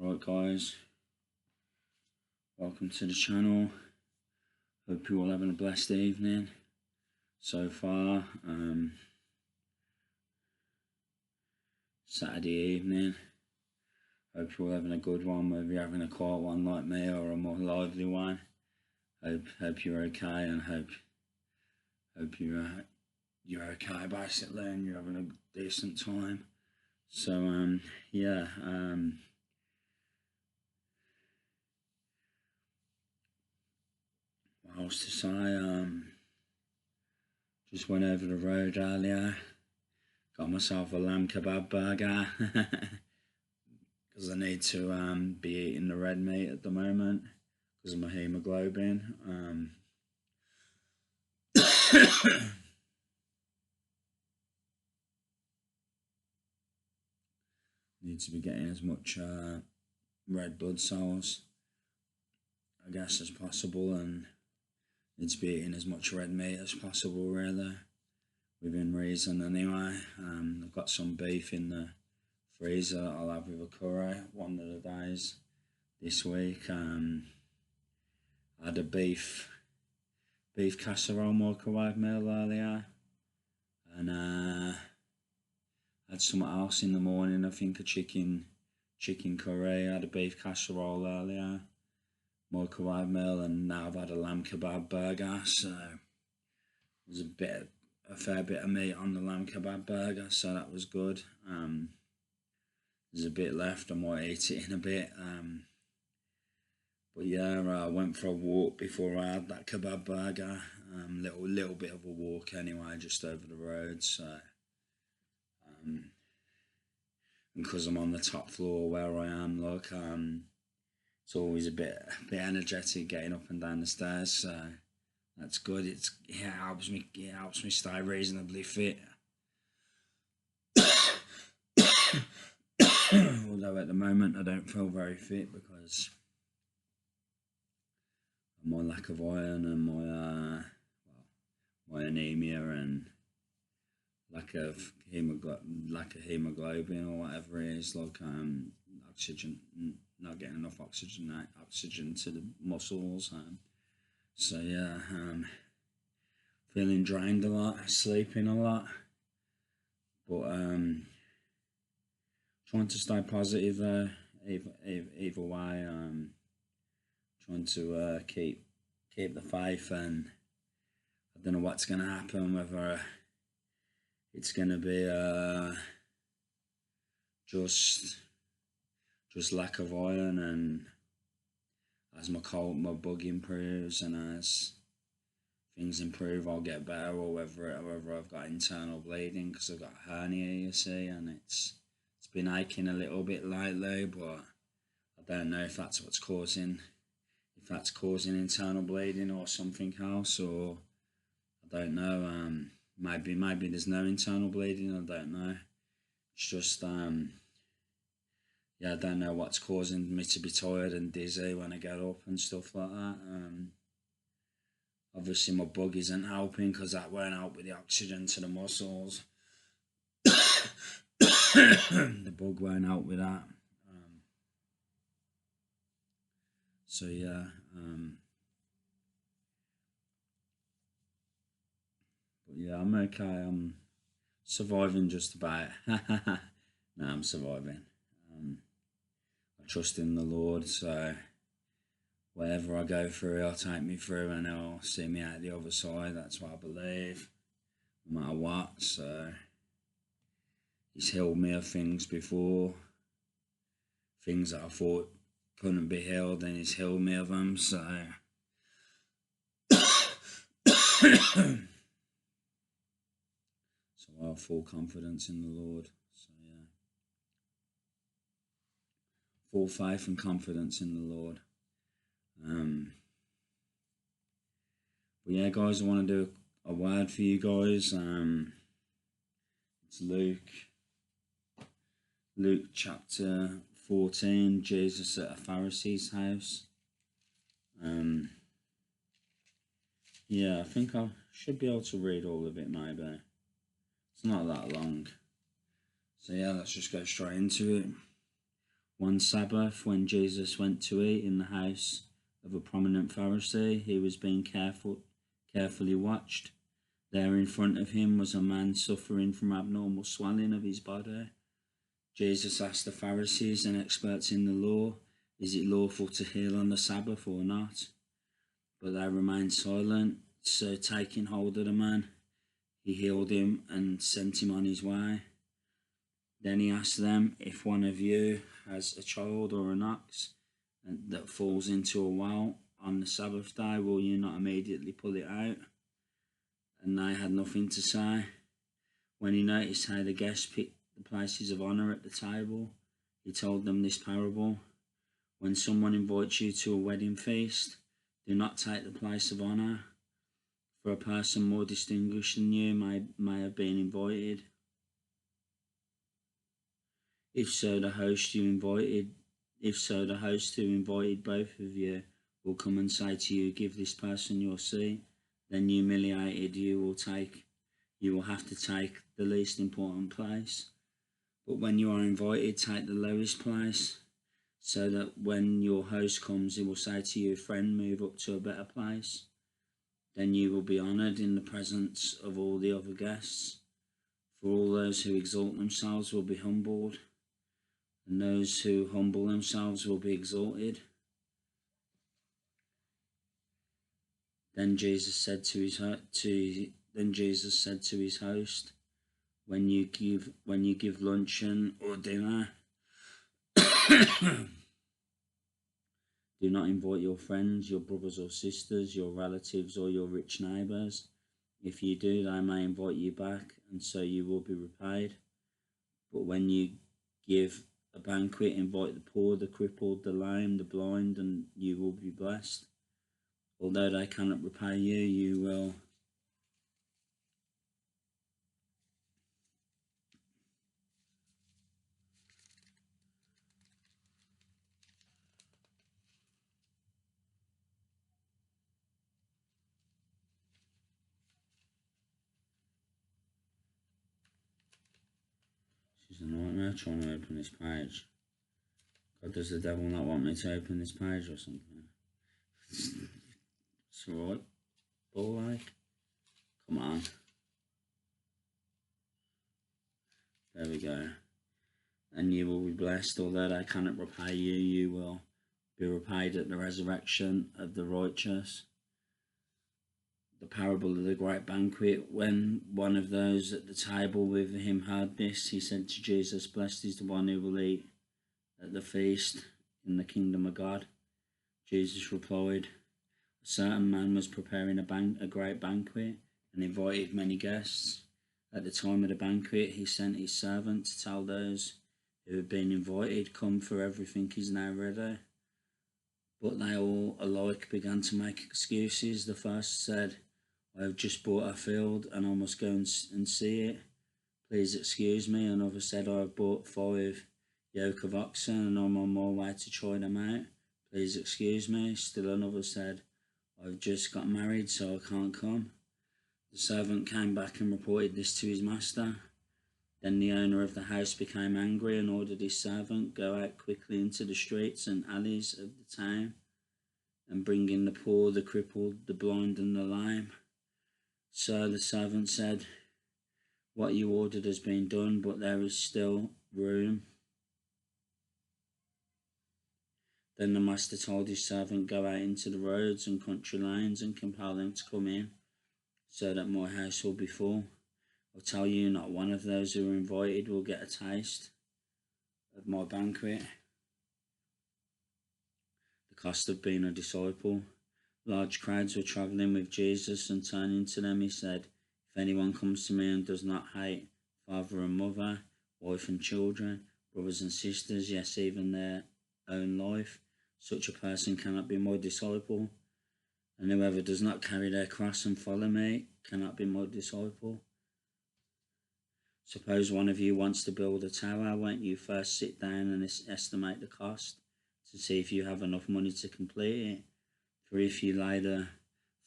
Right guys, welcome to the channel. Hope you're all having a blessed evening so far. Saturday evening. Hope you're all having a good one, whether you're having a quiet one like me or a more lively one. Hope you're okay, and hope you're okay basically, and you're having a decent time. So yeah. What else to say? Just went over the road earlier, got myself a lamb kebab burger because I need to be eating the red meat at the moment because of my hemoglobin. Need to be getting as much red blood cells, I guess, as possible, and need to be eating as much red meat as possible, really, within reason anyway. I've got some beef in the freezer that I'll have with a curry one of the days this week. I had a beef casserole microwave meal earlier, and had something else in the morning. I think a chicken curry. I had a beef casserole earlier, microwave meal, and now I've had a lamb kebab burger. So there's a fair bit of meat on the lamb kebab burger, so that was good. There's a bit left. I might eat it in a bit. But yeah, I went for a walk before I had that kebab burger. Little bit of a walk anyway, just over the road. So and because I'm on the top floor where I am, like, it's always a bit energetic getting up and down the stairs. So that's good. It helps me stay reasonably fit. Although at the moment I don't feel very fit because of my lack of iron and my anemia and lack of hemoglobin or whatever it is, like oxygen, not getting enough oxygen to the muscles. So yeah, feeling drained a lot, sleeping a lot, but trying to stay positive either way. Trying to keep the faith, and I don't know what's going to happen, whether it's going to be just lack of iron, and as my bug improves and as things improve I'll get better, or whether I've got internal bleeding because I've got a hernia, you see, and it's been aching a little bit lately, but I don't know if that's what's causing internal bleeding or something else, or I don't know. Maybe there's no internal bleeding, I don't know. It's just yeah, I don't know what's causing me to be tired and dizzy when I get up and stuff like that. Obviously my bug isn't helping because that won't help with the oxygen to the muscles. The bug won't help with that. So yeah, but yeah, I'm okay. I'm surviving just about. No, I'm surviving. I trust in the Lord, so whatever I go through, He'll take me through and He'll see me out the other side. That's what I believe, no matter what. So He's healed me of things before, things that I thought couldn't be healed, and He's healed me of them. So so I have full confidence in the Lord. So yeah, full faith and confidence in the Lord. But yeah, guys, I want to do a word for you guys. It's Luke chapter 14, Jesus at a Pharisee's house. Yeah, I think I should be able to read all of it, maybe. It's not that long. So yeah, let's just go straight into it. One Sabbath, when Jesus went to eat in the house of a prominent Pharisee, he was being carefully watched. There in front of him was a man suffering from abnormal swelling of his body. Jesus asked the Pharisees and experts in the law, "Is it lawful to heal on the Sabbath or not?" But they remained silent. So taking hold of the man, he healed him and sent him on his way. Then he asked them, "If one of you has a child or an ox that falls into a well on the Sabbath day, will you not immediately pull it out?" And they had nothing to say. When he noticed how the guests picked the places of honour at the table, he told them this parable. When someone invites you to a wedding feast, do not take the place of honour, for a person more distinguished than you may have been invited. If so, the host who invited both of you will come and say to you, "Give this person your seat." Then humiliated, you will have to take the least important place. But when you are invited, take the lowest place, so that when your host comes, he will say to you, "Friend, move up to a better place." Then you will be honoured in the presence of all the other guests. For all those who exalt themselves will be humbled, and those who humble themselves will be exalted. Then Jesus said to his host, when you give luncheon or dinner, do not invite your friends, your brothers or sisters, your relatives or your rich neighbours. If you do, they may invite you back, and so you will be repaid. But when you give a banquet, invite the poor, the crippled, the lame, the blind, and you will be blessed. Although they cannot repay you, you will. This is a nightmare trying to open this page. God, does the devil not want me to open this page or something? It's alright, ball like. Come on. There we go. And you will be blessed, although they cannot repay you, you will be repaid at the resurrection of the righteous. The parable of the great banquet. When one of those at the table with him heard this, he said to Jesus, "Blessed is the one who will eat at the feast in the kingdom of God." Jesus replied, "A certain man was preparing a great banquet and invited many guests. At the time of the banquet, he sent his servant to tell those who had been invited, 'Come, for everything is now ready.' But they all alike began to make excuses. The first said, 'I have just bought a field and I must go and see it. Please excuse me.' Another said, 'I have bought 5 yoke of oxen and I'm on my way to try them out. Please excuse me.' Still another said, 'I've just got married, so I can't come.' The servant came back and reported this to his master. Then the owner of the house became angry and ordered his servant, 'Go out quickly into the streets and alleys of the town and bring in the poor, the crippled, the blind and the lame.' So the servant said, 'What you ordered has been done, but there is still room.' Then the master told his servant, 'Go out into the roads and country lanes and compel them to come in, so that my house will be full. I tell you, not one of those who are invited will get a taste of my banquet.'" The cost of being a disciple. Large crowds were travelling with Jesus, and turning to them he said, "If anyone comes to me and does not hate father and mother, wife and children, brothers and sisters, yes, even their own life, such a person cannot be my disciple. And whoever does not carry their cross and follow me cannot be my disciple. Suppose one of you wants to build a tower, won't you first sit down and estimate the cost to see if you have enough money to complete it? For if you lay the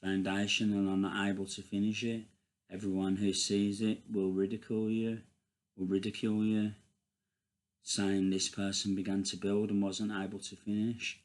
foundation and are not able to finish it, everyone who sees it will ridicule you. saying this person began to build and wasn't able to finish.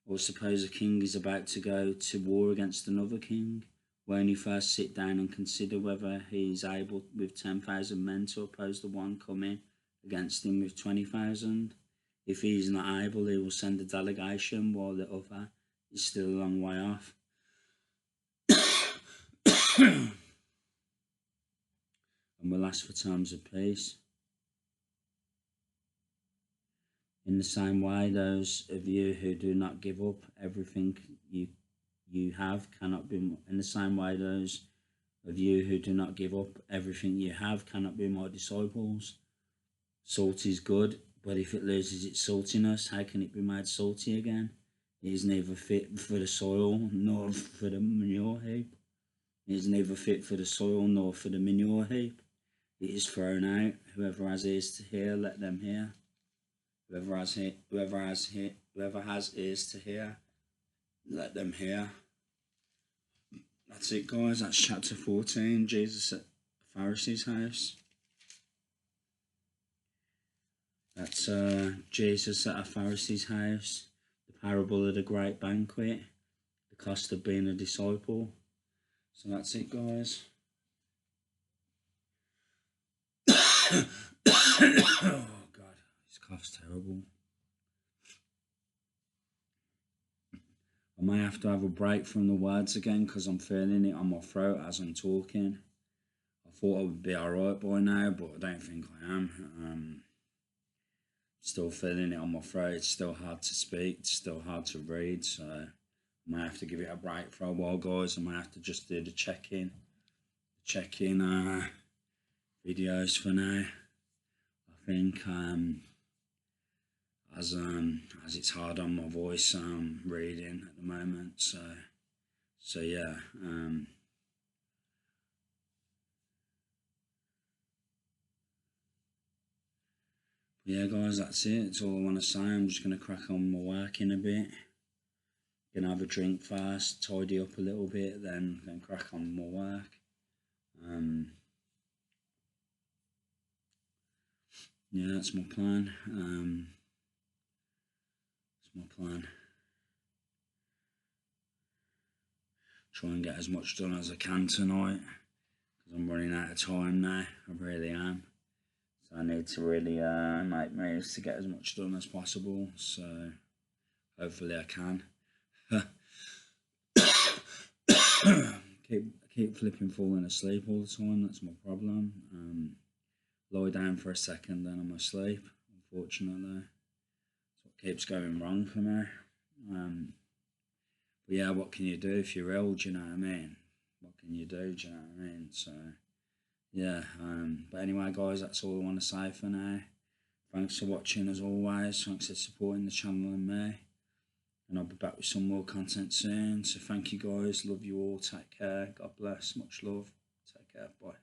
Or suppose a king is about to go to war against another king. Won't he first sit down and consider whether he is able with 10,000 men to oppose the one coming against him with 20,000? If he is not able, he will send a delegation while the other is still a long way off. And will ask for terms of peace. In the same way, those of you who do not give up everything you have cannot be. In the same way, those of you who do not give up everything you have cannot be my disciples. Salt is good, but if it loses its saltiness, how can it be made salty again? It is neither fit for the soil nor for the manure heap. It is neither fit for the soil nor for the manure heap. It is thrown out. Whoever has ears to hear, let them hear. Whoever has ears to hear, let them hear. That's it, guys. That's chapter 14. Jesus at the Pharisee's house. That's Jesus at a Pharisee's house. The parable of the great banquet. The cost of being a disciple. So that's it, guys. Oh God, this cough's terrible. I may have to have a break from the words again because I'm feeling it on my throat as I'm talking. I thought I would be alright by now, but I don't think I am. Still feeling it on my throat. It's still hard to speak. It's still hard to read. So I may have to give it a break for a while, guys. I might have to just do the check-in videos for now. I think as it's hard on my voice reading at the moment, so yeah, yeah, guys, that's it. That's all I want to say. I'm just going to crack on my work in a bit. Gonna have a drink first, tidy up a little bit, then crack on my work. Yeah, that's my plan. Try and get as much done as I can tonight because I'm running out of time now. I really am. So I need to really make moves to get as much done as possible. So hopefully I can. keep flipping falling asleep all the time. That's my problem. Lie down for a second, then I'm asleep. Unfortunately, that's what keeps going wrong for me. But yeah, what can you do if you're ill? Do you know what I mean? What can you do? Do you know what I mean? So yeah. But anyway, guys, that's all I want to say for now. Thanks for watching as always. Thanks for supporting the channel and me. And I'll be back with some more content soon. So thank you, guys. Love you all. Take care. God bless. Much love. Take care. Bye.